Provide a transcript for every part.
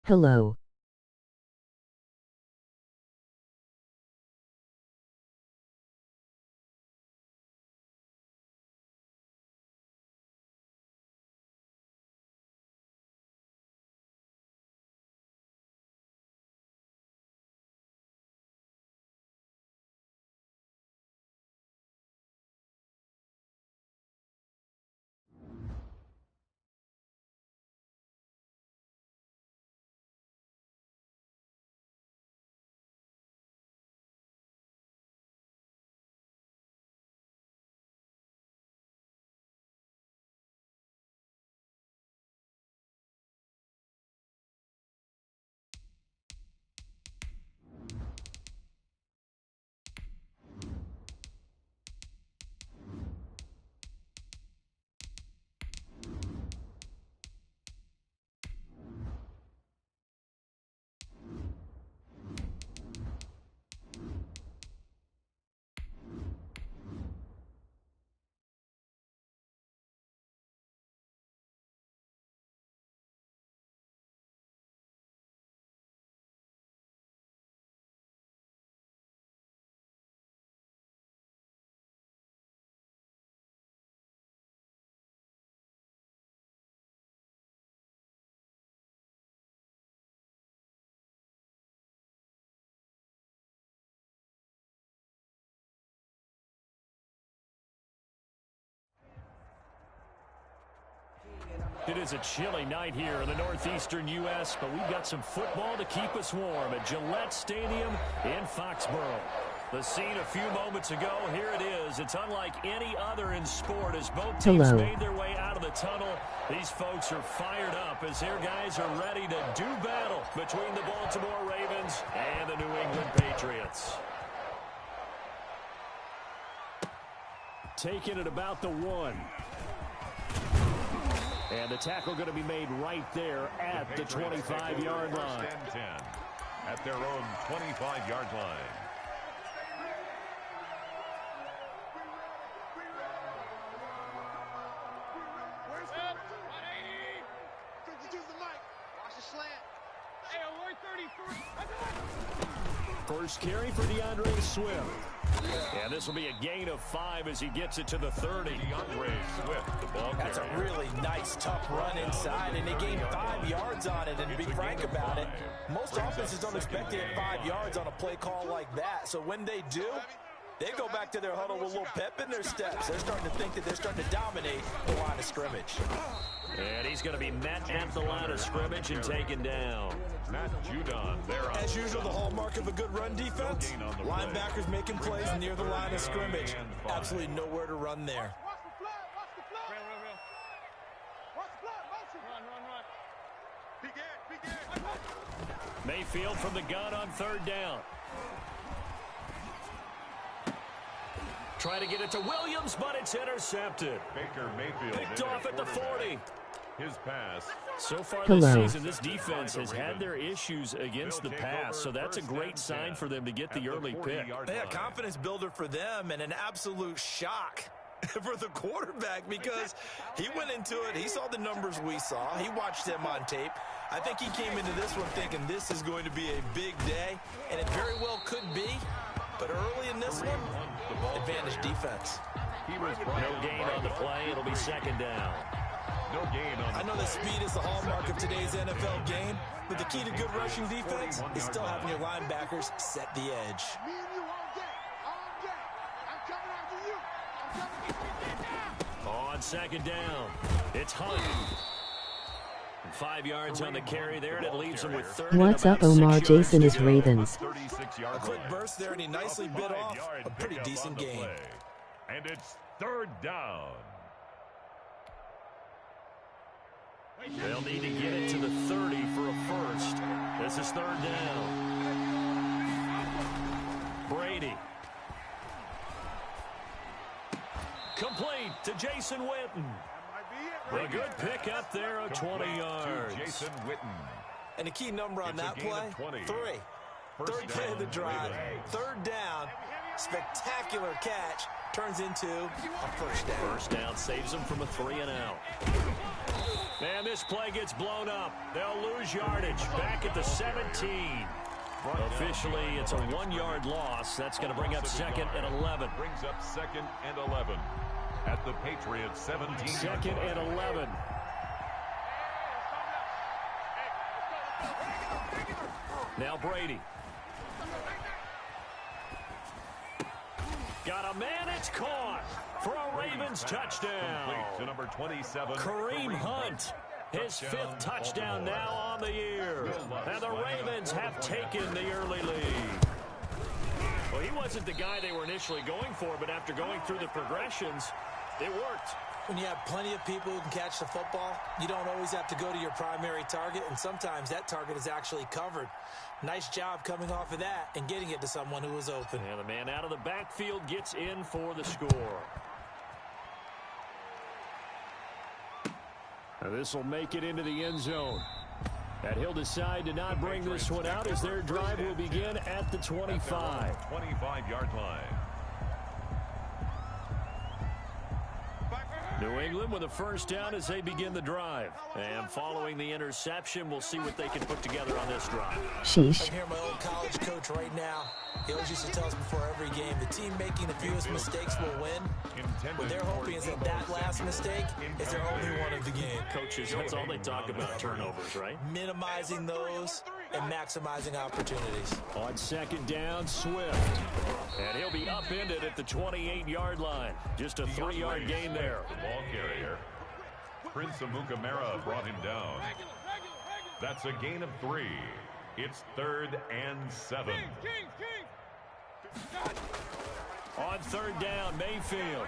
Hello. It is a chilly night here in the northeastern U.S., but we've got some football to keep us warm at Gillette Stadium in Foxborough. The scene a few moments ago, here it is. It's unlike any other in sport as both teams made their way out of the tunnel. These folks are fired up as their guys are ready to do battle between the Baltimore Ravens and the New England Patriots. Taking it about the 1. And the tackle going to be made right there at the 25-yard line. 10 at their own 25-yard line. Where's that? 180. 52 the mic. Watch the slant. Hey, alert 33. First carry for DeAndre Swift. And this will be a gain of 5 as he gets it to the 30. DeAndre Swift, the ball That's a really nice, tough run inside, and they gained 5 yards on it. And to be frank about it, most offenses don't expect to get 5 yards on a play call like that. So when they do, they go back to their huddle with a little pep in their steps. They're starting to think that they're starting to dominate the line of scrimmage. And he's going to be met at the line of scrimmage and taken down. Matt Judon there. As usual, the hallmark of a good run defense, linebackers making plays near the line of scrimmage. Absolutely nowhere to run there. Watch the flat. Watch the flat. Real. Watch the flat. Motion. Run. Big Ed. Mayfield from the gun on 3rd down. Trying to get it to Williams, but it's intercepted. Baker Mayfield picked off at the 40. His pass. So far this season, this defense has had their issues against the pass, so that's a great sign for them to get the early pick. Yeah, confidence builder for them and an absolute shock for the quarterback because he went into it. He saw the numbers we saw. He watched them on tape. I think he came into this one thinking this is going to be a big day, and it very well could be. But early in this one, advantage defense. No gain on the play. It'll be 2nd down. No gain on the I know that speed is the hallmark of today's NFL game, but the key to good rushing defense is still having your linebackers set the edge. Me and you all day. All day. I'm coming after you. I'm coming. On 2nd down, it's Hunt. 5 yards on the carry there, and it leaves him with 3rd. What's up, Omar? Jason is Ravens. A quick burst there, and he nicely bit off a pretty decent game. And it's 3rd down. They'll need to get it to the 30 for a first. This is 3rd down. Brady. Complete to Jason Witten. A good pick up there of 20 yards. Jason Witten. And a key number on that play, 3. 3rd play of the drive. 3rd down. Spectacular catch turns into a first down. First down saves them from a 3-and-out. And this play gets blown up. They'll lose yardage back at the 17. Officially, it's a 1-yard loss. That's going to bring up 2nd and 11. Brings up 2nd and 11 at the Patriots 17. 2nd and 11. Now Brady. Got a man, it's caught for a Ravens touchdown. To number 27, Kareem Hunt, his 5th touchdown now on the year. And the Ravens have taken the early lead. Well, he wasn't the guy they were initially going for, but after going through the progressions, it worked. When you have plenty of people who can catch the football, you don't always have to go to your primary target, and sometimes that target is actually covered. Nice job coming off of that and getting it to someone who was open. And the man out of the backfield gets in for the score. Now this will make it into the end zone. And he'll decide to not bring this one out as their drive will begin at the 25. 25-yard line. New England with a first down as they begin the drive. And following the interception, we'll see what they can put together on this drive. Sheesh. I'm hearing my old college coach right now. He always used to tell us before every game, the team making the fewest mistakes will win. What they're hoping is that last mistake is their only one of the game. Coaches, that's all they talk about, turnovers, right? Minimizing those and maximizing opportunities. On 2nd down, Swift. And he'll be upended at the 28-yard line. Just a 3-yard gain there. The ball carrier. Prince Amukamara brought him down. That's a gain of 3. It's 3rd and 7. On 3rd down, Mayfield.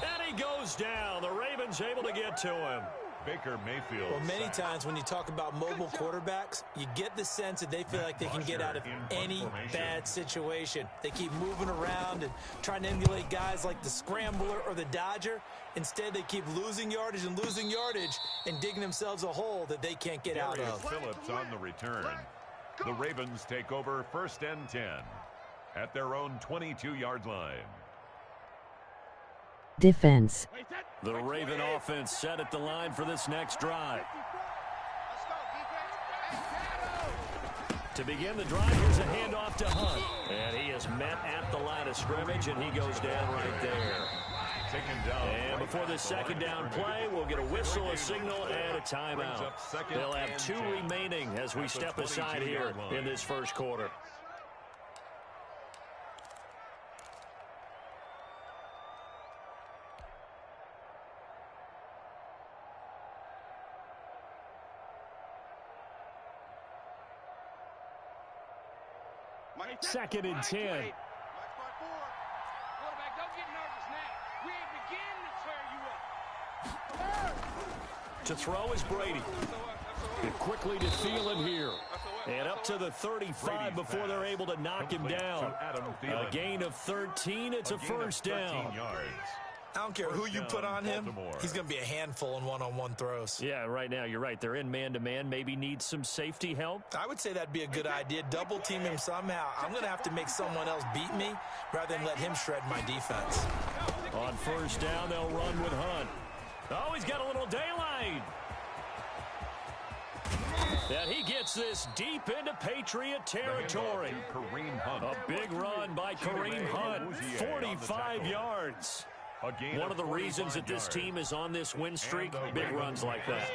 And he goes down. The Ravens able to get to him. Baker Mayfield. Well, many times when you talk about mobile quarterbacks, you get the sense that they feel like they can get out of any bad situation. They keep moving around and trying to emulate guys like the Scrambler or the Dodger. Instead, they keep losing yardage and digging themselves a hole that they can't get out of. Phillips on the return. The Ravens take over 1st and 10 at their own 22-yard line. Defense. The Raven offense set at the line for this next drive. To begin the drive, here's a handoff to Hunt. And he is met at the line of scrimmage, and he goes down right there. Taken down. And before the 2nd down play, we'll get a whistle, a signal, and a timeout. They'll have 2 remaining as we step aside here in this first quarter. Second and 10. Quarterback, don't get nervous now. We ain't beginning to tear you up. To throw is Brady. And quickly to Thielen here. And up to the 35 before they're able to knock him down. A gain of 13. It's a first down. I don't care who you put on him, he's going to be a handful in one-on-one throws. Yeah, right now, you're right. They're in man-to-man. Maybe need some safety help. I would say that'd be a good idea. Double team him somehow. I'm going to have to make someone else beat me rather than let him shred my defense. On first down, they'll run with Hunt. Oh, he's got a little daylight. And he gets this deep into Patriot territory. A big run by Kareem Hunt, 45 yards. One of the reasons that this team is on this win streak, big runs like that.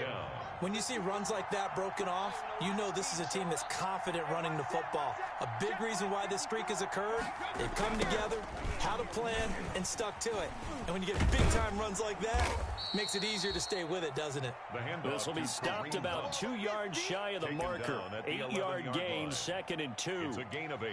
When you see runs like that broken off, you know this is a team that's confident running the football. A big reason why this streak has occurred, they've come together, had a plan, and stuck to it. And when you get big-time runs like that, makes it easier to stay with it, doesn't it? This will be stopped about 2 yards shy of the marker. 8-yard gain, 2nd and 2. It's a gain of 8.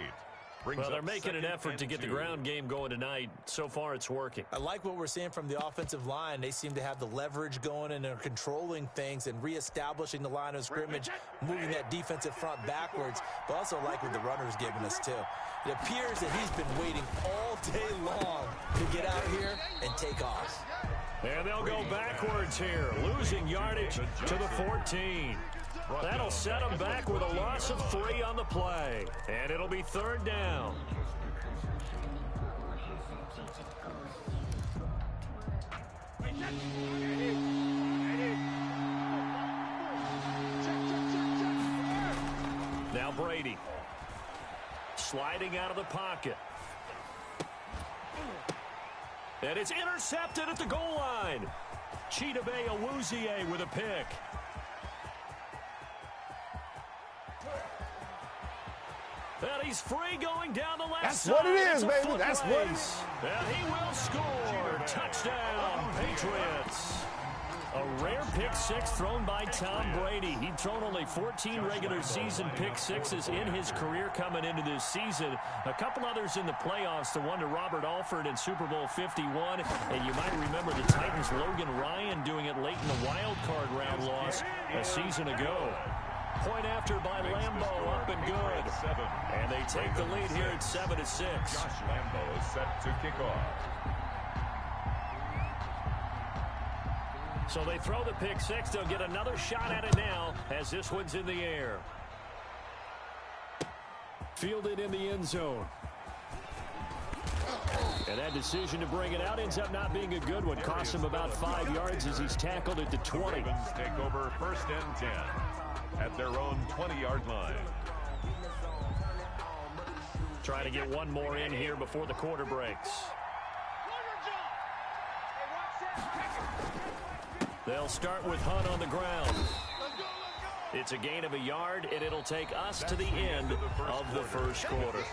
Well, they're making an effort to get the ground game going tonight. So far, it's working. I like what we're seeing from the offensive line. They seem to have the leverage going, and they're controlling things and reestablishing the line of scrimmage, moving that defensive front backwards. But also like what the runner's giving us, too. It appears that he's been waiting all day long to get out here and take off. And they'll go backwards here, losing yardage to the 14. That'll set them back with a loss of 3 on the play. And it'll be 3rd down. Now Brady. Sliding out of the pocket. And it's intercepted at the goal line. Chidobe Awuzie with a pick. And he's free going down the left That's side. what it is, It's a baby. That's what it is. And he will score. Touchdown, Patriots. A rare pick six thrown by Tom Brady. He'd thrown only 14 regular season pick sixes in his career coming into this season. A couple others in the playoffs, the one to Robert Alford in Super Bowl 51. And you might remember the Titans' Logan Ryan doing it late in the wild card round loss a season ago. Point after by Lambeau, up and good. And they take the lead here at 7-6. Josh Lambeau is set to kick off. So they throw the pick six. They'll get another shot at it now as this one's in the air. Fielded in the end zone. And that decision to bring it out ends up not being a good one. Costs him about 5 yards as he's tackled at the 20. Ravens take over 1st and 10 at their own 20-yard line. Try to get one more in here before the quarter breaks. They'll start with Hunt on the ground. It's a gain of a yard, and it'll take us to the end of the first quarter.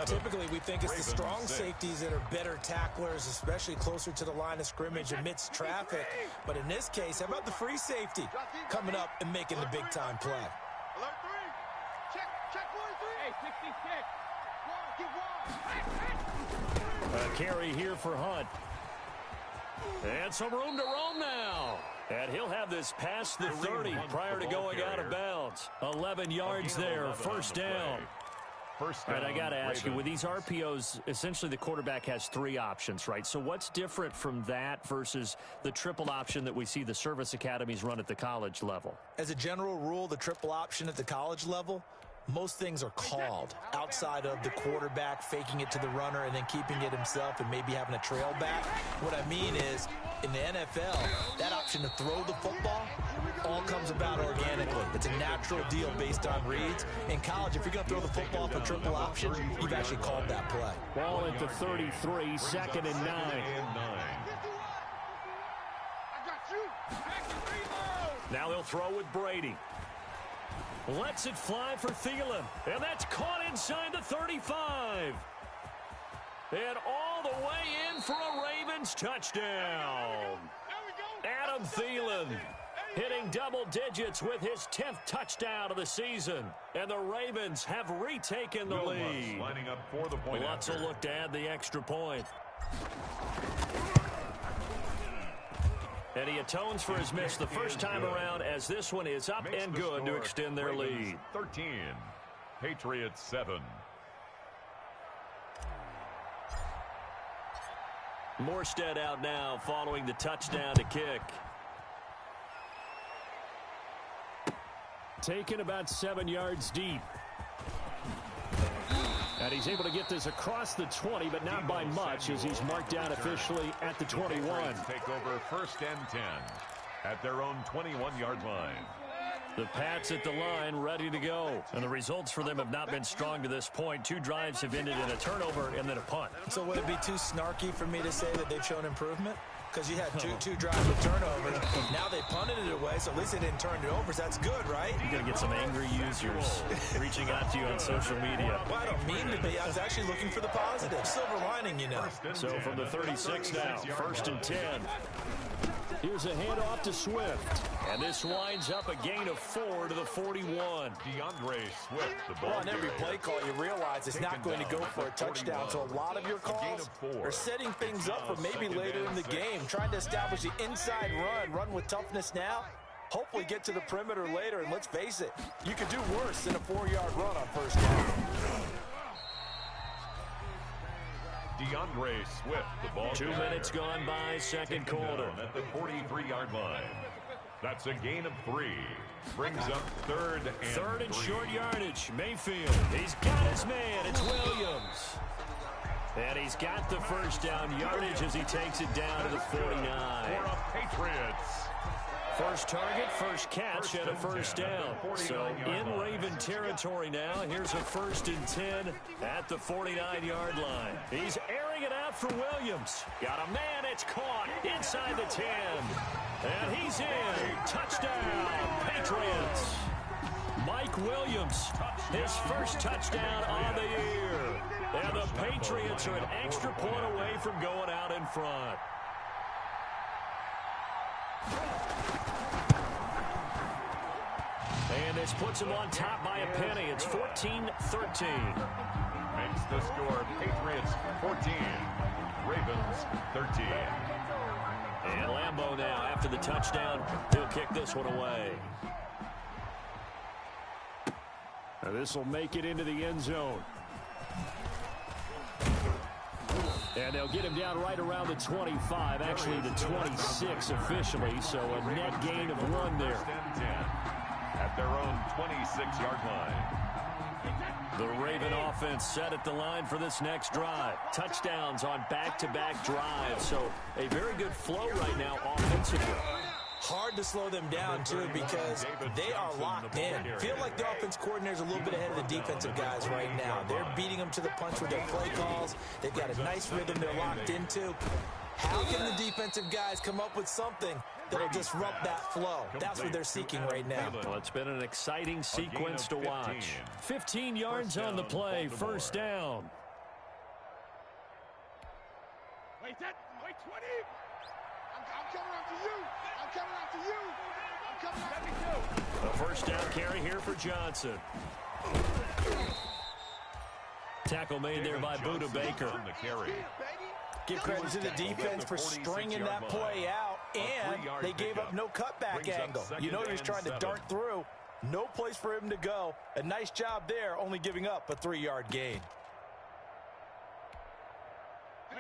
Typically, we think it's the strong safeties that are better tacklers, especially closer to the line of scrimmage amidst traffic. But in this case, how about the free safety coming up and making the big-time play? Alert 3. Check 43. Hey, 66. Keep one. A carry here for Hunt. And some room to roam now. And he'll have this past the 30 prior to going out of bounds. 11 yards there, 1st down. And I got to ask you, with these RPOs, essentially the quarterback has 3 options, right? So what's different from that versus the triple option that we see the service academies run at the college level? As a general rule, the triple option at the college level, most things are called outside of the quarterback faking it to the runner and then keeping it himself and maybe having a trail back. What I mean is, in the NFL, that option to throw the football all comes about organically. It's a natural deal based on reads. In college, if you're going to throw the football for triple option, you've actually called that play. Ball at the 33, 2nd and 9. Now they'll throw with Brady. Lets it fly for Thielen. And that's caught inside the 35. And all the way in for a Ravens touchdown. Adam Thielen hitting double digits with his 10th touchdown of the season. And the Ravens have retaken the lead. Lining up for the point. Lutz will look to add the extra point. And he atones for his miss the first time around as this one is up and good to extend their lead. 13, Patriots 7. Morstead out now following the touchdown to kick. Taken about 7 yards deep. And he's able to get this across the 20, but not by much as he's marked down officially at the 21. Take over 1st and 10 at their own 21-yard line. The Pats at the line ready to go. And the results for them have not been strong to this point. 2 drives have ended in a turnover and then a punt. So would it be too snarky for me to say that they've shown improvement? Because you had two drives with turnovers. Now they punted it away, so at least they didn't turn it over. So that's good, right? You're going to get some angry users reaching out to you on social media. Well, I don't mean to be. I was actually looking for the positive. Silver lining, you know. So from the 36 now, 1st and 10. Here's a handoff to Swift. And this winds up a gain of 4 to the 41. DeAndre Swift, the ball. Well, on every play call, you realize it's not going to go for a touchdown. So a lot of your calls are setting things up for maybe later in the game, trying to establish the inside run with toughness now. Hopefully get to the perimeter later, and let's face it, you could do worse than a 4-yard run on 1st down. DeAndre Swift, the ball. 2 minutes gone by, 2nd quarter. At the 43-yard line. That's a gain of 3. Brings up 3rd and 3. Short yardage. Mayfield. He's got his man. It's Williams. And he's got the first down yardage as he takes it down to the 49. For the Patriots. First target, first catch, and a first down. So in Raven territory now. Here's a 1st and 10 at the 49-yard line. He's airing it out for Williams. Got a man, it's caught inside the 10. And he's in. Touchdown, Patriots. Mike Williams, his first touchdown on the year. And the Patriots are an extra point away from going out in front. And this puts him on top by a penny. It's 14-13. Makes the score Patriots 14, Ravens 13. And Lambeau now, after the touchdown, he'll kick this one away. Now this will make it into the end zone. And they'll get him down right around the 25, actually the 26 officially, so a net gain of 1 there. At their own 26-yard line. The Raven offense set at the line for this next drive. Touchdowns on back-to-back drives, so a very good flow right now offensively. Hard to slow them down, too, because they are locked in. Feel like the offense coordinator's a little bit ahead of the defensive guys right now. They're beating them to the punch with their play calls. They've got a nice rhythm they're locked into. How can the defensive guys come up with something that'll disrupt that flow? That's what they're seeking right now. Well, it's been an exciting sequence to watch. 15 yards on the play, first down. Wait, 20. I'm coming after you. I'm coming after you. I'm coming after you. A first down carry here for Johnson. Tackle made there by Buda Baker. Give credit to the defense for stringing that play out, and they gave up no cutback angle. You know he was trying to dart through. No place for him to go. A nice job there, only giving up a 3-yard gain.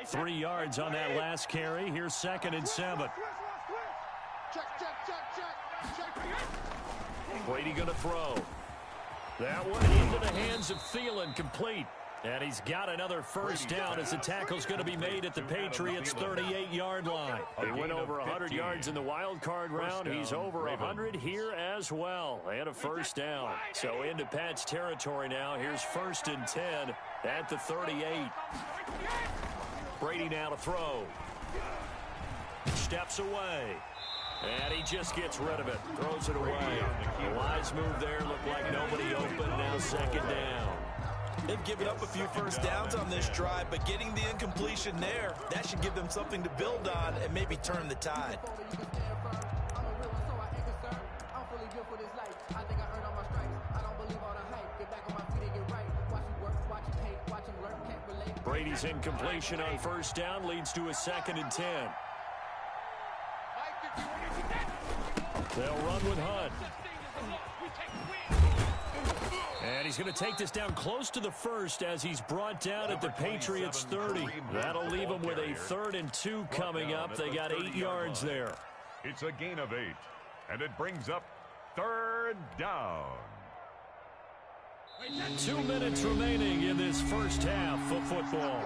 3 yards on that last carry. Here's 2nd and 7. Check. Brady going to throw. That one into the hands of Thielen, complete. And he's got another first down as the tackle's going to be made at the Patriots' 38-yard line. He went over 100 yards in the wild card round. He's over 100 here as well. And a first down. So into Pat's territory now. Here's 1st and 10 at the 38. Brady now to throw. Steps away. And he just gets rid of it. Throws it away. A wise move there. Looked like nobody open. Now 2nd down. They've given up a few first downs on this drive, but getting the incompletion there, that should give them something to build on and maybe turn the tide. Brady's incompletion on first down leads to a 2nd and 10. They'll run with Hunt. And he's going to take this down close to the 1st as he's brought down at the Patriots' 30. That'll leave them with a 3rd and 2 coming up. They got 8 yards there. It's a gain of 8, and it brings up 3rd down. 2 minutes remaining in this first half of football.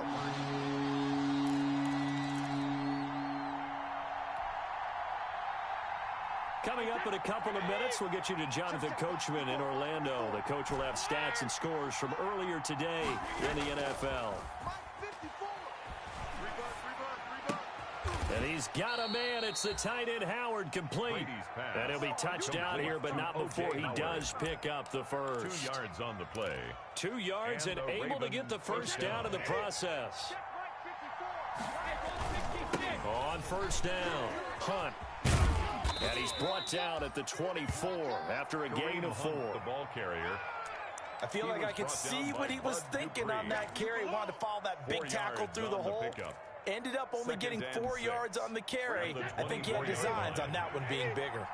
Coming up in a couple of minutes, we'll get you to Jonathan Coachman in Orlando. The coach will have stats and scores from earlier today in the NFL. And he's got a man. It's the tight end Howard, complete. And he'll be touched down here, but not before he does pick up the first. 2 yards on the play. 2 yards and able to get the first down in the process. On first down, Hunt. And he's brought down at the 24 after a gain of 4. The ball carrier. I feel like I could see what he was thinking on that carry. Wanted to follow that big tackle through the hole. Ended up only getting 4 yards on the carry. I think he had designs on that one being bigger.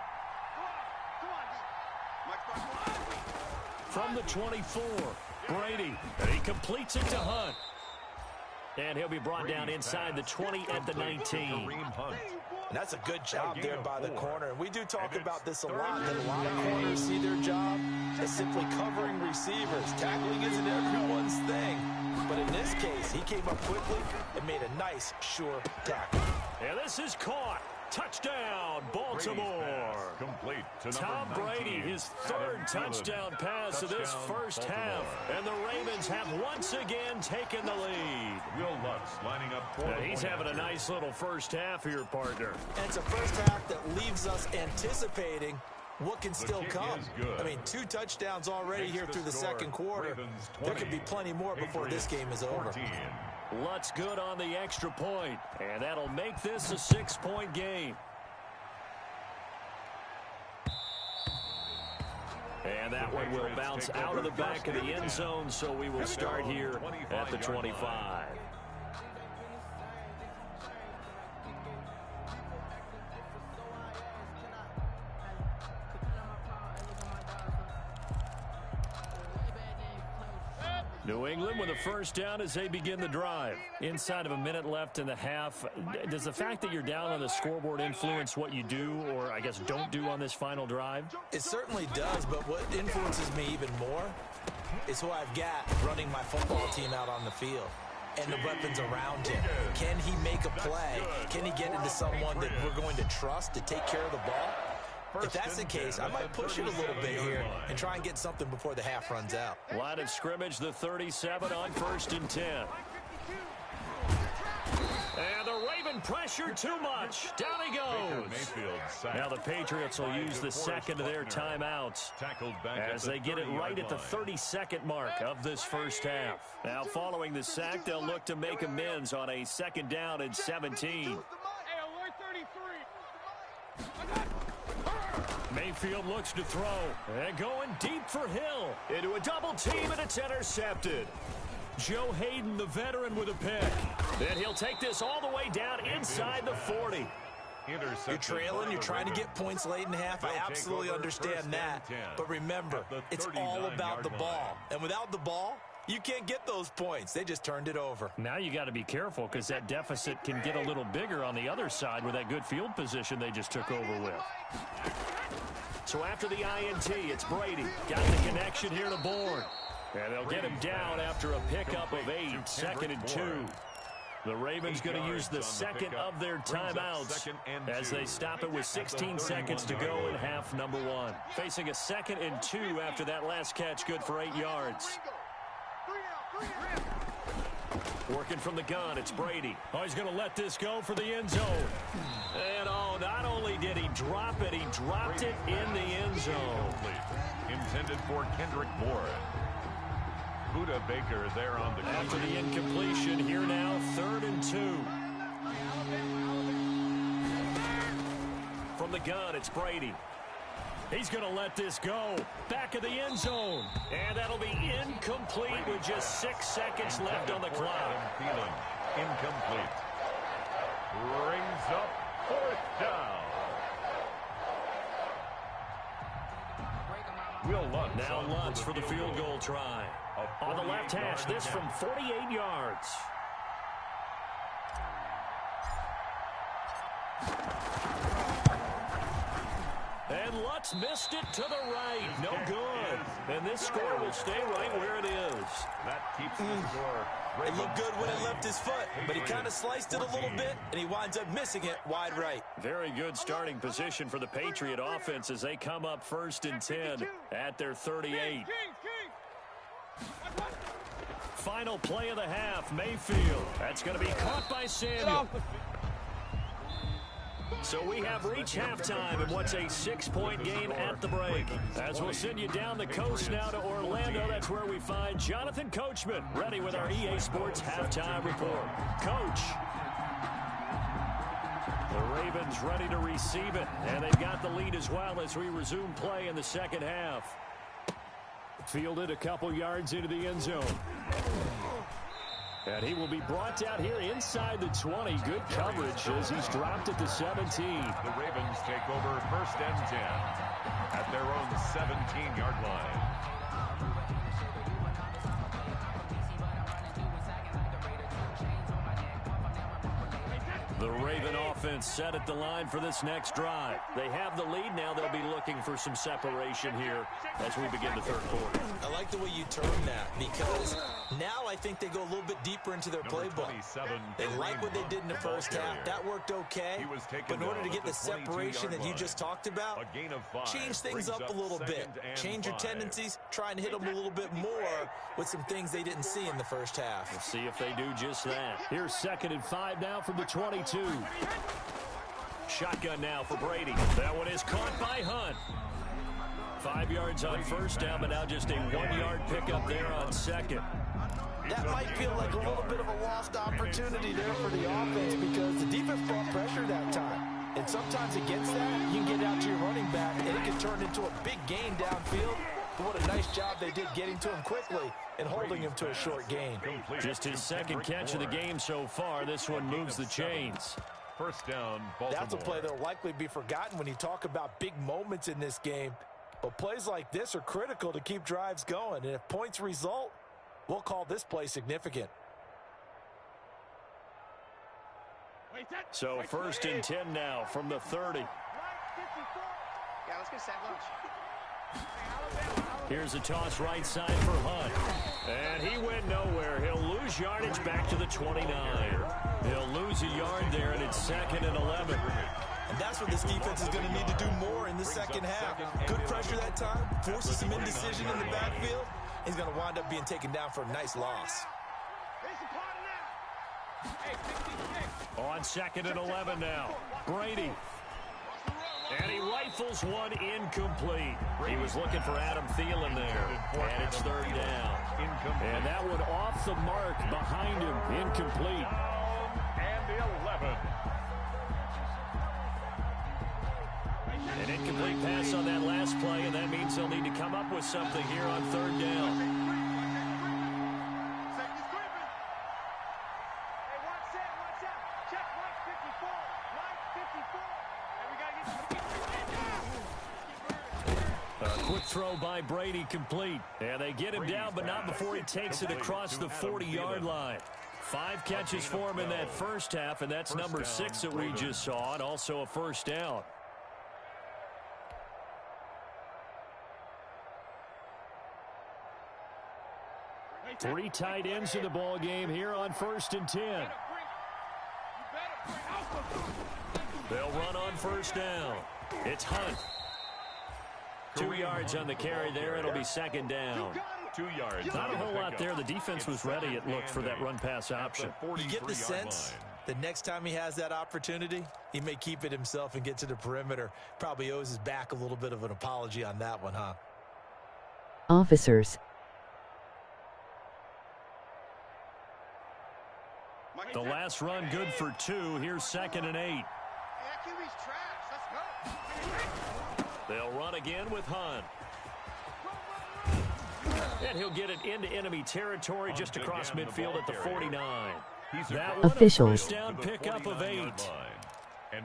From the 24, Brady. And he completes it to Hunt. And he'll be brought down inside the 20 at the 19. And that's a good job there by the corner. And we do talk about this a lot, that a lot of corners see their job as simply covering receivers. Tackling isn't everyone's thing. But in this case, he came up quickly and made a nice, sure tackle. And this is caught. Touchdown, Baltimore. Complete to Tom Brady, his third touchdown pass of this first half. And the Ravens have once again taken the lead. Will Lutz lining up for the He's having a nice little first half here, partner. And it's a first half that leaves us anticipating what can still come. I mean, 2 touchdowns already here through the second quarter. There could be plenty more before this game is over. Lutz good on the extra point, and that'll make this a 6-point game. And that one will bounce out of the back of the end zone, so we will start here at the 25. New England with a first down as they begin the drive. Inside of a minute left in the half, does the fact that you're down on the scoreboard influence what you do, or I guess don't do on this final drive? It certainly does, but what influences me even more is who I've got running my football team out on the field and the weapons around him. Can he make a play? Can he get into someone that we're going to trust to take care of the ball? If that's the case, I might push it a little bit here and try and get something before the half runs out. Line of scrimmage, the 37 on 1st and 10. And the Raven pressure too much. Down he goes. Now the Patriots will use the second of their timeouts as they get it right at the 32nd mark of this first half. Now following the sack, they'll look to make amends on a 2nd down and 17. Mayfield looks to throw, and going deep for Hill. Into a double team, and it's intercepted. Joe Hayden, the veteran, with a pick. Then he'll take this all the way down inside the 40. You're trailing, you're trying to get points late in half. I absolutely understand that. But remember, it's all about the ball. And without the ball, you can't get those points. They just turned it over. Now you got to be careful because that deficit can get a little bigger on the other side with that good field position they just took over with. So after the INT, it's Brady. Got the connection here to Bourne. And they'll get him down after a pickup of 8, 2nd and 2. The Ravens going to use the second of their timeouts as they stop it with 16 seconds to go in half number 1. Facing a 2nd and 2 after that last catch, good for 8 yards. Working from the gun, it's Brady. Oh, he's going to let this go for the end zone. And oh, not only did he drop it, he dropped it in the end zone. Intended for Kendrick Bourne. Buda Baker there on the after the incompletion. Here now, 3rd and 2. From the gun, it's Brady. He's going to let this go. Back of the end zone. And that'll be incomplete with just 6 seconds left on the clock. Incomplete. Brings up 4th down. Will Lutz. Now Lutz for the field goal try. On the left hash, this from 48 yards. And Lutz missed it to the right. No good. And this score will stay right where it is. That keeps the score. It looked good when it left his foot, but he kind of sliced it a little bit, and he winds up missing it wide right. Very good starting position for the Patriot offense as they come up 1st and 10 at their 38. Final play of the half, Mayfield. That's going to be caught by Samuel. So we have reached halftime in what's a 6-point game at the break. As we'll send you down the coast now to Orlando, that's where we find Jonathan Coachman, ready with our EA Sports halftime report. Coach. The Ravens ready to receive it, and they've got the lead as well as we resume play in the second half. Fielded a couple yards into the end zone. And he will be brought down here inside the 20. Good coverage as he's dropped at the 17. The Ravens take over 1st and 10 at their own 17-yard line. The Raven offense set at the line for this next drive. They have the lead now. They'll be looking for some separation here as we begin the third quarter. I like the way you term that because now I think they go a little bit deeper into their playbook. They like what they did in the first half. That worked okay. But in order to get the separation that you just talked about, change things up a little bit. Change your tendencies. Try and hit them a little bit more with some things they didn't see in the first half. We'll see if they do just that. Here's 2nd and 5 now from the 22. Shotgun now for Brady. That one is caught by Hunt. 5 yards on first down, but now just a 1-yard pickup there on second. That might feel like a little bit of a lost opportunity there for the offense because the defense brought pressure that time. And sometimes against that, you can get out to your running back, and it can turn into a big gain downfield. But what a nice job they did getting to him quickly and holding him to a short gain. Just his 2nd catch of the game so far. This one moves the chains. First down, Baltimore. That's a play that will likely be forgotten when you talk about big moments in this game. But plays like this are critical to keep drives going. And if points result, we'll call this play significant. So 1st and 10 now from the 30. Yeah, let's get set lunch. Here's a toss right side for Hunt. And he went nowhere. He'll lose yardage back to the 29. He'll lose a yard there, and it's 2nd and 11. And that's what this defense is going to need to do more in the second half. Good pressure that time, forces some indecision in the backfield. He's going to wind up being taken down for a nice loss. On 2nd and 11 now. Brady. And he rifles one incomplete. He was looking for Adam Thielen there. And it's 3rd down. And that one off the mark behind him. Incomplete. And 11. An incomplete pass on that last play, and that means they'll need to come up with something here on 3rd down. Quick throw by Brady complete. And they get him down, but not before he takes it across the 40-yard line. 5 catches for him in that first half, and that's number 6 that we just saw, and also a first down. Three tight ends in the ball game here on 1st and 10. They'll run on first down. It's Hunt. 2 yards on the carry there. It'll be 2nd down. 2 yards. Not a whole lot there. The defense was ready, it looked, for that run-pass option. You get the sense the next time he has that opportunity, he may keep it himself and get to the perimeter. Probably owes his back a little bit of an apology on that one, huh? Officers. The last run good for 2. Here's 2nd and 8. They'll run again with Hunt. And he'll get it into enemy territory just across midfield at the 49. That one, Officials. first down pickup of 8.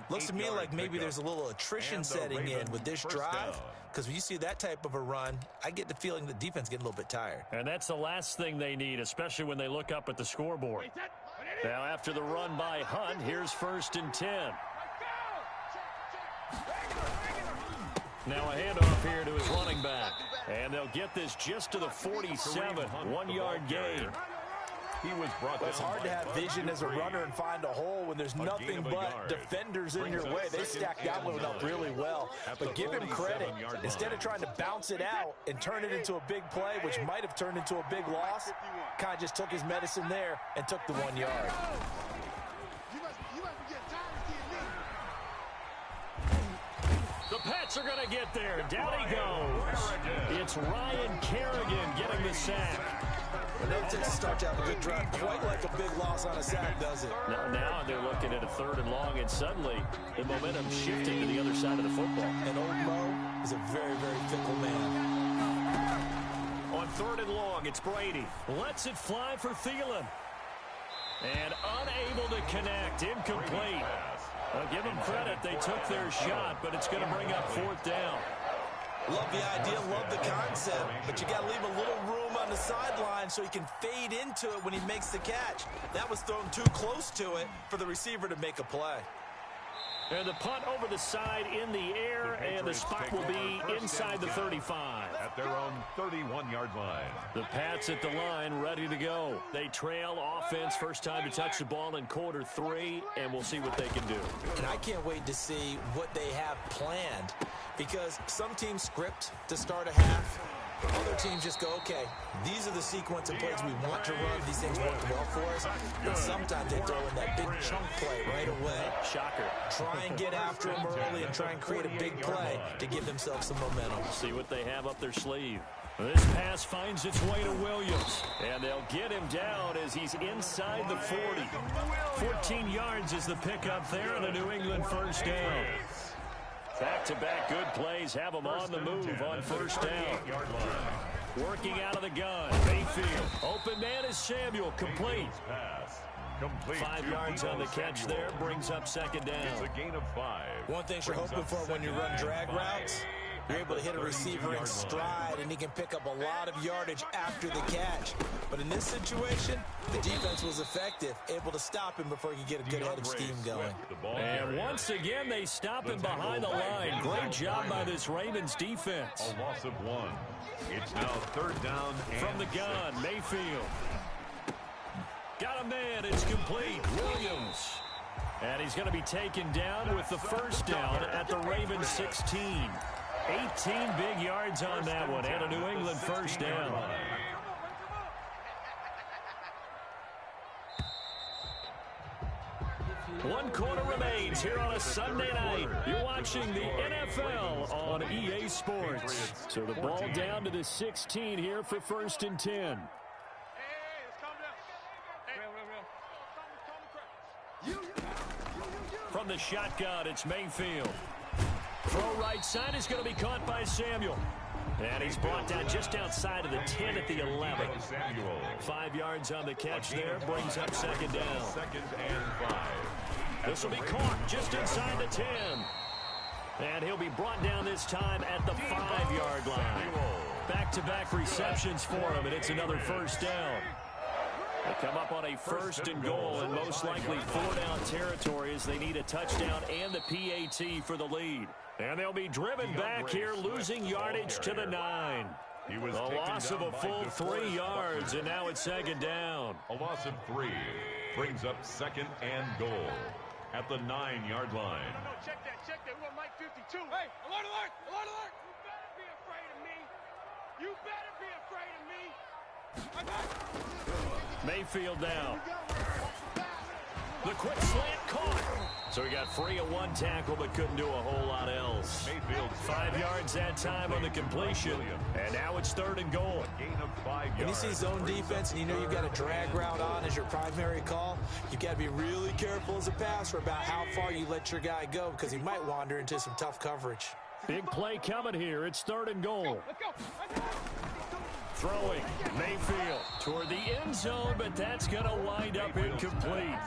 Looks to me like maybe there's a little attrition setting in with this drive, because when you see that type of a run, I get the feeling the defense getting a little bit tired. And that's the last thing they need, especially when they look up at the scoreboard. Now after the run by Hunt, here's 1st and 10. Now a handoff here to his running back. And they'll get this just to the 47, 1-yard gain. He was brought down. It's hard to have vision as a runner and find a hole when there's nothing but defenders in your way. They stack that one up really well. But give him credit. Instead of trying to bounce it out and turn it into a big play, which might have turned into a big loss, kind of just took his medicine there and took the 1 yard. The Pats are going to get there. Down he goes. It's Ryan Kerrigan getting the sack. Well, that takes a start to have a good drive. Quite like a big loss on a sack, does it? Now they're looking at a 3rd and long, and suddenly the momentum shifting to the other side of the football. And old Mo is a very, very fickle man. On 3rd and long, it's Brady. Lets it fly for Thielen. And unable to connect. Incomplete. Well, give them credit. They took their shot, but it's going to bring up 4th down. Love the idea, love the concept, but you got to leave a little room on the sideline so he can fade into it when he makes the catch. That was thrown too close to it for the receiver to make a play. And the punt over the side in the air, and the spot will be inside the 35. At their own 31-yard line. The Pats at the line, ready to go. They trail offense, first time to touch the ball in quarter 3, and we'll see what they can do. And I can't wait to see what they have planned, because some teams script to start a half. Other teams just go, okay, these are the sequence of plays we want to run. These things work well for us. And sometimes they throw in that big chunk play right away. Shocker. Try and get after them early and try and create a big play to give themselves some momentum. See what they have up their sleeve. This pass finds its way to Williams, and they'll get him down as he's inside the 40. 14 yards is the pickup there, and a New England first down. Back-to-back good plays have them on the move on first down. Working out of the gun, Mayfield. Open man is Samuel, complete. 5 yards on the catch there, brings up second down. It's a gain of 5. One thing you're hoping for when you run drag routes, you're able to hit a receiver in stride, and he can pick up a lot of yardage after the catch. But in this situation, the defense was effective, able to stop him before he could get a good head of steam going. And once again, they stop him behind the line. Great job by this Ravens defense. A loss of 1. It's now third down and from the gun, Mayfield. Got a man, it's complete. Williams. And he's going to be taken down with the first down at the Ravens 16. 18 big yards on that one, and a New England first down. One quarter remains here on a Sunday night. You're watching the NFL on EA Sports. So the ball down to the 16 here for first and 10. From the shotgun, it's Mayfield. Throw right side is going to be caught by Samuel. And he's brought down just outside of the 10 at the 11. 5 yards on the catch there, brings up second down. Second and 5. This will be caught just inside the 10. And he'll be brought down this time at the 5-yard line. Back-to-back receptions for him, and it's another first down. They come up on a first and goal, and most likely 4-down territory as they need a touchdown and the PAT for the lead. And they'll be driven back here, losing yardage to the 9. A loss of a full 3 yards, and now it's second down. A loss of 3 brings up second and goal at the 9-yard line. No, check that. We want Mike 52. Hey, alert, alert, alert, alert. You better be afraid of me. You better be afraid of me. I got you. Mayfield now. The quick slant caught. So he got free of one tackle, but couldn't do a whole lot else. Mayfield 5 yards that time on the completion. And now it's third and goal. Gain of 5 yards. When you see zone defense and you know you've got a drag route on as your primary call, you've got to be really careful as a passer about how far you let your guy go, because he might wander into some tough coverage. Big play coming here. It's third and goal. Let's go. Throwing Mayfield toward the end zone, but that's going to wind up incomplete.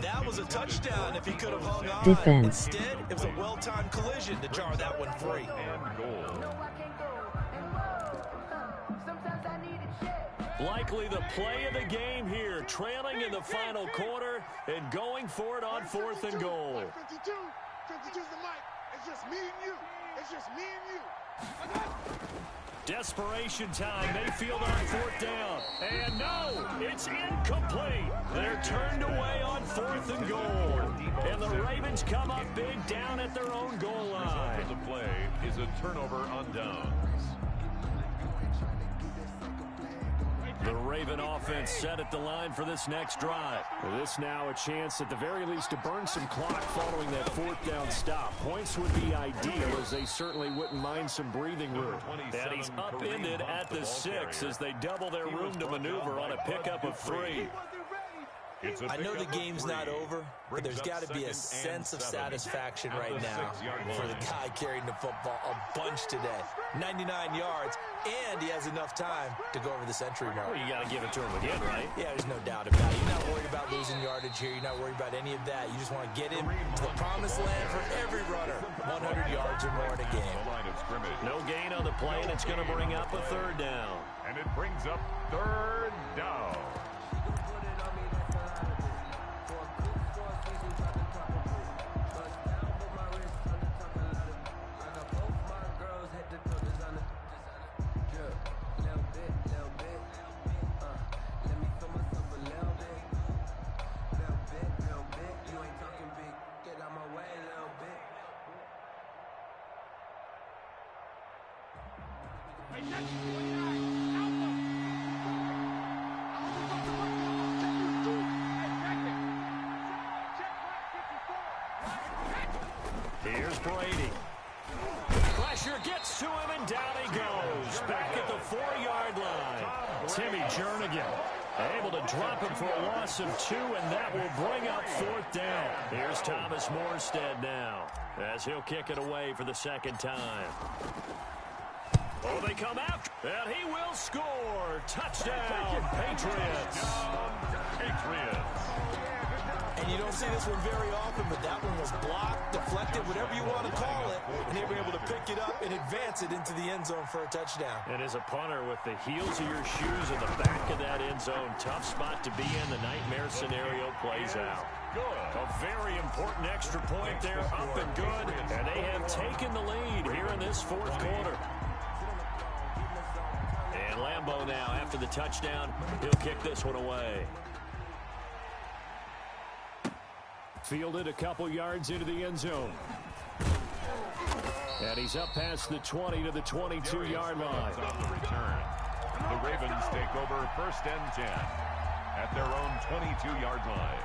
That was a touchdown if he could have hung on. Defense. Instead, it was a well-timed collision to jar that one free. And goal. Likely the play of the game here, trailing in the final quarter and going for it on fourth and goal. 52. 52's the mic. It's just me and you. It's just me and you. Desperation time. Mayfield on fourth down. And no, it's incomplete. They're turned away on fourth and goal. And the Ravens come up big down at their own goal line. The play is a turnover on downs. The Raven offense set at the line for this next drive. This now a chance at the very least to burn some clock following that fourth down stop. Points would be ideal, as they certainly wouldn't mind some breathing room. And he's upended at the 6 as they double their room to maneuver on a pickup of 3. I know the game's not over, but there's got to be a sense of satisfaction right now for the guy carrying the football a bunch today. 99 yards, and he has enough time to go over the century mark. Well, you got to give it to him again, right? Yeah, there's no doubt about it. You're not worried about losing yardage here. You're not worried about any of that. You just want to get him to the promised land for every runner. 100 yards or more in a game. No gain on the play, and it's going to bring up a third down. And it brings up third down. Here's Brady. Pressure gets to him, and down he goes. Back at the 4-yard line. Timmy Jernigan able to drop him for a loss of 2, and that will bring up fourth down. Here's Thomas Morstead now, as he'll kick it away for the second time. Oh, they come out, and he will score. Touchdown, Patriots. And you don't see this one very often, but that one was blocked, deflected, whatever you want to call it, and they were able to pick it up and advance it into the end zone for a touchdown. And as a punter, with the heels of your shoes in the back of that end zone, tough spot to be in. The nightmare scenario plays out. A very important extra point there, up and good, and they have taken the lead here in this fourth quarter. And Lambeau now, after the touchdown, he'll kick this one away. Fielded a couple yards into the end zone. And he's up past the 20 to the 22-yard line. On the return. The Ravens take over 1st and 10 at their own 22-yard line.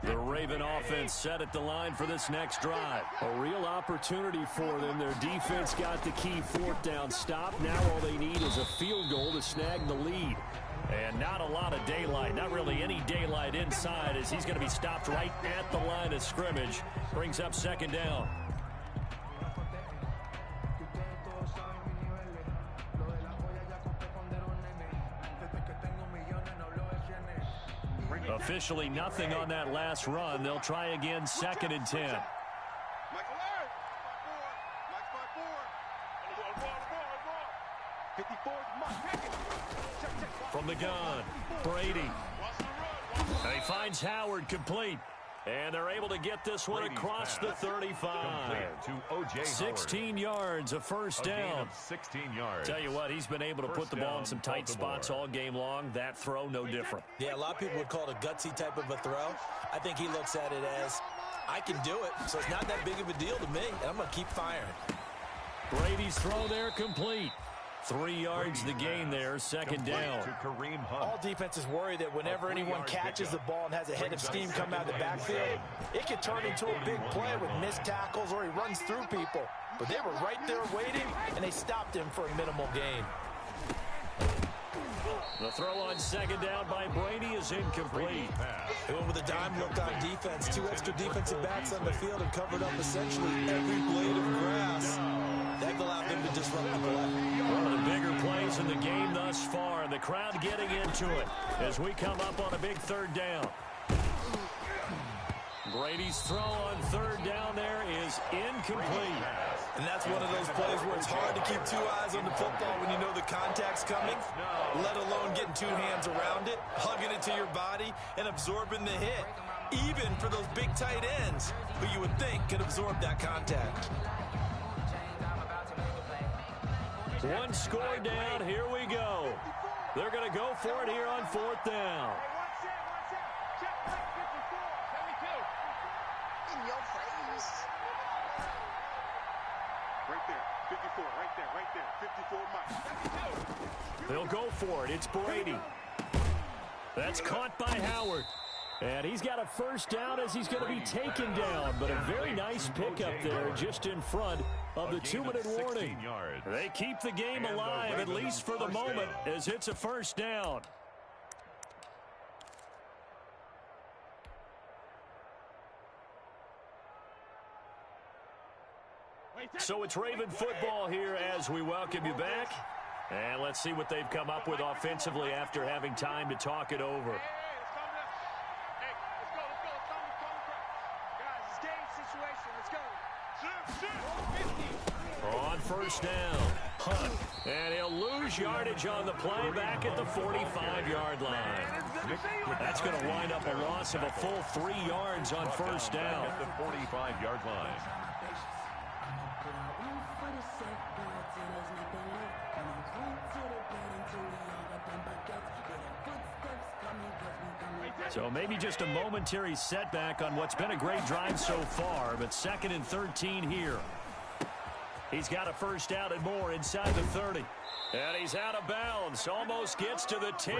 The Raven offense set at the line for this next drive. A real opportunity for them. Their defense got the key 4th down stop. Now all they need is a field goal to snag the lead. And not a lot of daylight, not really any daylight inside, as he's going to be stopped right at the line of scrimmage. Brings up 2nd down. Officially nothing on that last run. They'll try again, 2nd and 10. From the gun, Brady. And he finds Howard complete. And they're able to get this one across the 35. To 16 yards, a first down. 16 yards. Tell you what, he's been able to put the ball in some tight spots all game long. That throw, no different. Yeah, a lot of people would call it a gutsy type of a throw. I think he looks at it as, I can do it, so it's not that big of a deal to me, and I'm going to keep firing. Brady's throw there complete. 3 yards the gain there, 2nd down. All defenses worry that whenever anyone catches the ball and has a head of steam come out of the backfield, it can turn into a big play with missed tackles or he runs through people. But they were right there waiting, and they stopped him for a minimal gain. The throw on 2nd down by Brady is incomplete. They went with a dime look on defense. 2 extra defensive backs on the field and covered up essentially every blade of grass. That allowed them to disrupt the play. One of the bigger plays in the game thus far. The crowd getting into it as we come up on a big 3rd down. Brady's throw on 3rd down there is incomplete. And that's one of those plays where it's hard to keep 2 eyes on the football when you know the contact's coming, let alone getting 2 hands around it, hugging it to your body, and absorbing the hit. Even for those big tight ends who you would think could absorb that contact. 1 score down, here we go. They're going to go for it here on 4th down. In your face. Right there, 54, right there, 54 Mike. They'll go for it, it's Brady. That's caught by Howard. And he's got a first down as he's going to be taken down. But a very nice pickup there just in front of the 2-minute warning. They keep the game alive, at least for the moment, as it's a first down. So it's Raven football here as we welcome you back. And let's see what they've come up with offensively after having time to talk it over. On first down, Hunt, and he'll lose yardage on the play back at the 45-yard line. That's going to wind up a loss of a full 3 yards on first down. At the 45-yard line. So maybe just a momentary setback on what's been a great drive so far, but 2nd and 13 here. He's got a first down and more inside the 30. And he's out of bounds. Almost gets to the 10.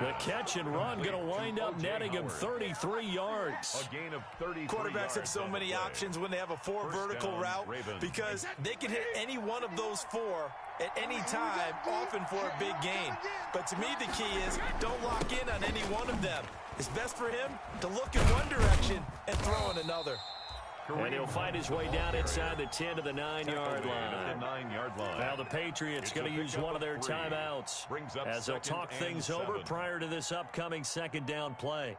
The catch and run going to wind up netting him 33 yards. A gain of 33 Quarterbacks have so many options when they have a 4 vertical route because they can hit any one of those 4 at any time, often for a big gain. But to me, the key is don't lock in on any one of them. It's best for him to look in one direction and throw in another. And he'll find his way down inside the 10 to the 9-yard line. Now the Patriots going to use one of their timeouts as they'll talk things over prior to this upcoming 2nd down play.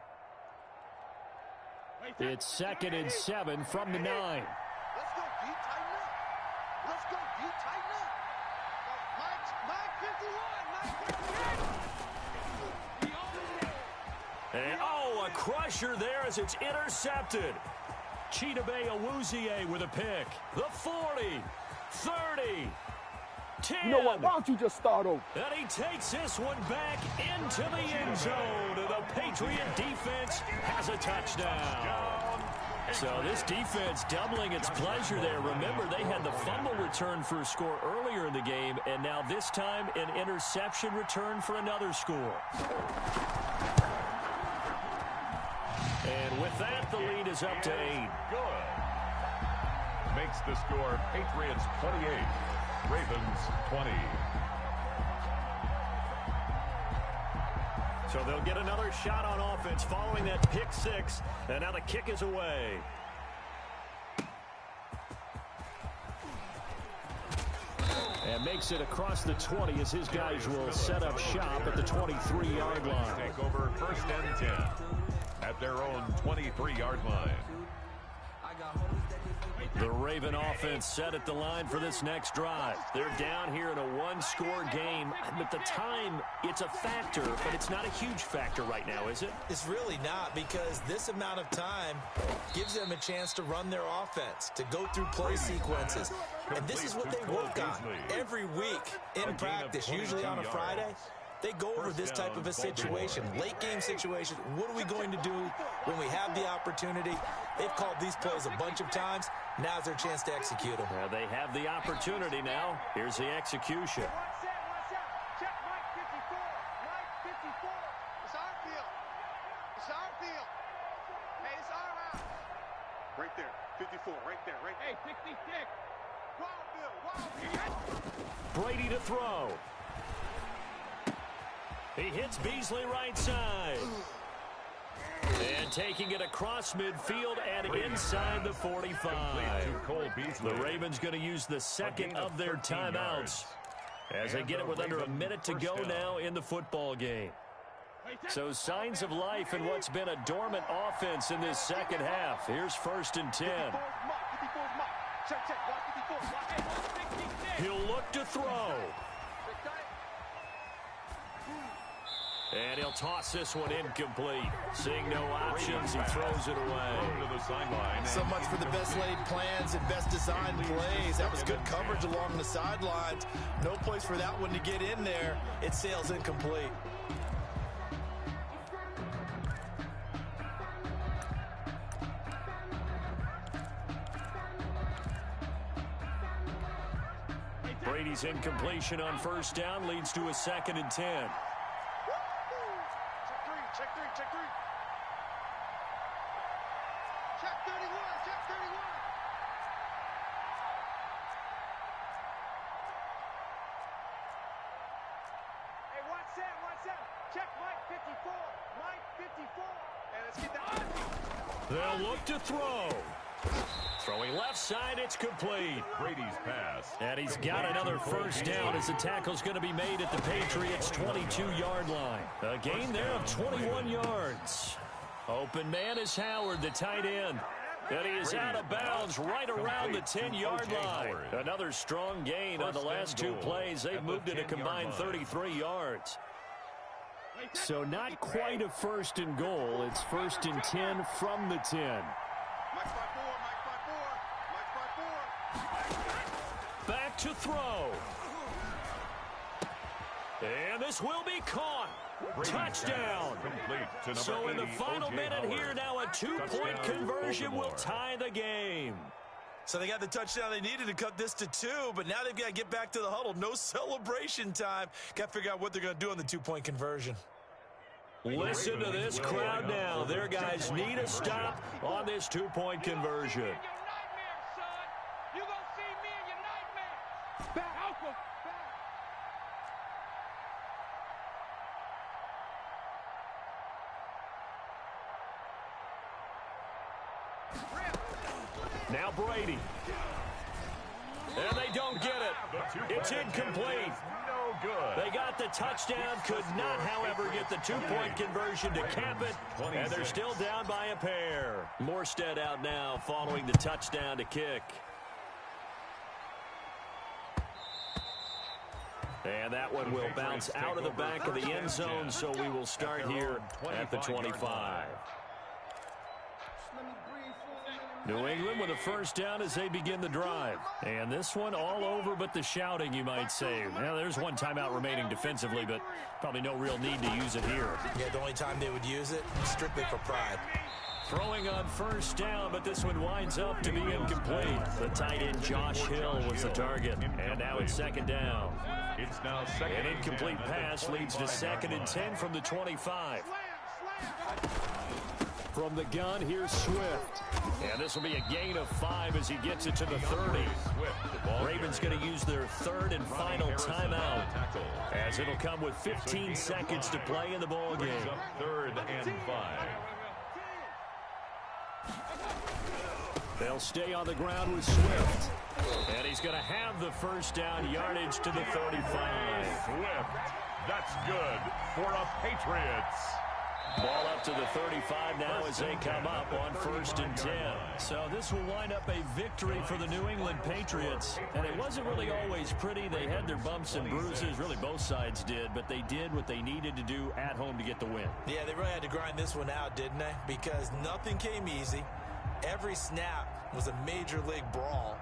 It's 2nd and 7 from the 9. Let's go, D. Tighten up. Let's go, D. Tighten up. Mike 51. And a crusher there as it's intercepted. Chidobe Awuzie with a pick. The 40, 30, 10. You know what? Why don't you just start over? And he takes this one back into the end zone. The Patriot defense has a touchdown. So this defense doubling its pleasure there. Remember, they had the fumble return for a score earlier in the game, and now this time an interception return for another score. And with that, the lead is up to 8. Good. Makes the score Patriots 28, Ravens 20. So they'll get another shot on offense following that pick 6, and now the kick is away. And makes it across the 20 as his guys will set up shop at the 23-yard line. Take over 1st and 10 at their own 23-yard line. The Raven offense set at the line for this next drive. They're down here in a 1-score game. At the time, it's a factor, but it's not a huge factor right now, is it? It's really not, because this amount of time gives them a chance to run their offense, to go through play sequences. And this is what they work on every week in practice, usually on a Friday. They go over this type of a situation, late game situation. What are we going to do when we have the opportunity? They've called these plays a bunch of times. Now's their chance to execute them. Well, they have the opportunity now. Here's the execution. Check Mike 54. Mike 54. It's our field. It's our field. Hey, it's our house. Right there. 54. Right there. Right there. Hey, 66. Wild Bill. Wild Bill. Brady to throw. He hits Beasley right side. And taking it across midfield and inside the 45. The Ravens going to use the 2nd of their timeouts as they get it with under a minute to go now in the football game. So signs of life in what's been a dormant offense in this 2nd half. Here's 1st and 10. He'll look to throw. And he'll toss this one incomplete. Seeing no options, he throws it away. So much for the best laid plans and best designed plays. That was good coverage along the sidelines. No place for that one to get in there. It sails incomplete. Brady's incompletion on 1st down leads to a 2nd and 10. Check three. Check Mike 54. Mike 54. Hey, let's get that. They'll look to throw. Throwing left side, it's complete. Brady's pass. And he's got another first down as the tackle's going to be made at the Patriots' 22-yard line. A gain there of 21 yards. Open man is Howard, the tight end. And he is out of bounds right around the 10-yard line. Another strong gain on the last two plays. They've moved it a combined 33 yards. So not quite a first and goal. It's first and 10 from the 10. Back to throw. And this will be caught. Touchdown. So in the final minute here, now a two-point conversion will tie the game. So they got the touchdown they needed to cut this to 2, but now they've got to get back to the huddle. No celebration time. Got to figure out what they're going to do on the two-point conversion. Listen to this crowd now. Their guys need a stop on this two-point conversion. Now Brady. And they don't get it. It's incomplete. No good. They got the touchdown, could not, however, get the two-point conversion to cap it, and they're still down by a pair. Morstead out now following the touchdown to kick. And that one will bounce out of the back of the end zone, so we will start here at the 25. New England with a first down as they begin the drive. And this one all over but the shouting, you might say. Now, there's one timeout remaining defensively, but probably no real need to use it here. Yeah, the only time they would use it, strictly for pride. Throwing on first down, but this one winds up to be incomplete. The tight end Josh Hill was the target. And now it's second down. It's now second. An incomplete pass leads to second and 10 from the 25. From the gun, here's Swift. And this will be a gain of 5 as he gets it to the 30. Ravens going to use their third and final timeout, as it'll come with 15 seconds to play in the ball game. Third and 5. They'll stay on the ground with Swift. And he's going to have the first down yardage to the 35. Swift. That's good for a Patriots. Ball up to the 35 now as they come up on first and 10. So this will wind up a victory for the New England Patriots. And it wasn't really always pretty. They had their bumps and bruises. Really, both sides did. But they did what they needed to do at home to get the win. Yeah, they really had to grind this one out, didn't they? Because nothing came easy. Every snap was a major league brawl.